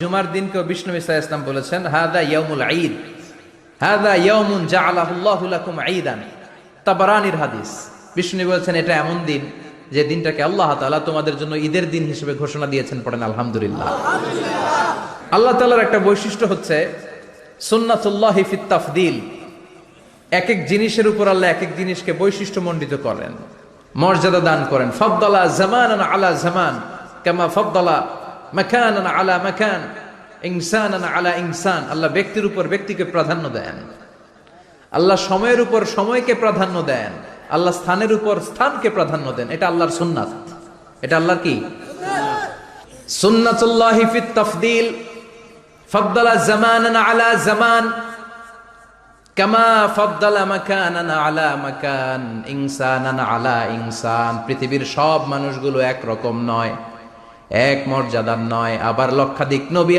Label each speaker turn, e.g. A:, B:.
A: জুমার দিনকে বিষ্ণু ইসা ইসলাম বলেছেন হাদা ইয়াউমুল ঈদ, হাদা ইয়াউমুন জাআলাহুল্লাহু লাকুম ঈদান। তাবারানির হাদিস। বিষ্ণু বলেছেন এটা এমন দিন যে দিনটাকে আল্লাহ তাআলা তোমাদের জন্য ঈদের দিন হিসেবে ঘোষণা দিয়েছেন। পড়েন আলহামদুলিল্লাহ। আল্লাহ তাআলার একটা বৈশিষ্ট্য হচ্ছে সুন্নাতুল্লাহি ফিত তাফদিল। এক এক জিনিসের উপর আল্লাহ এক এক জিনিসকে বৈশিষ্ট্যমণ্ডিত করেন, মর্যাদা দান করেন। ফাদ্দালা জামানান আলা জামান কামা ফাদ্দালা মাকানান আলা মাকান, ইনসানান আলা ইনসান। আল্লাহ ব্যক্তির উপর ব্যক্তিকে প্রাধান্য দেন, আল্লাহ সময়ের উপর সময়কে প্রাধান্য দেন, আল্লাহ স্থানের উপর স্থানকে প্রাধান্য দেন। এটা আল্লাহর সুন্নাত। এটা আল্লাহর কি সুন্নাতুল্লাহি ফিত তাফদিল। ফাদ্দালা জামানান আলা জামান কামা ফাদ্দালা মাকানান আলা মাকান, ইনসানান আলা ইনসান। পৃথিবীর সব মানুষগুলো এক রকম নয়, এক মর্যাদার নয়। আবার লক্ষাধিক নবী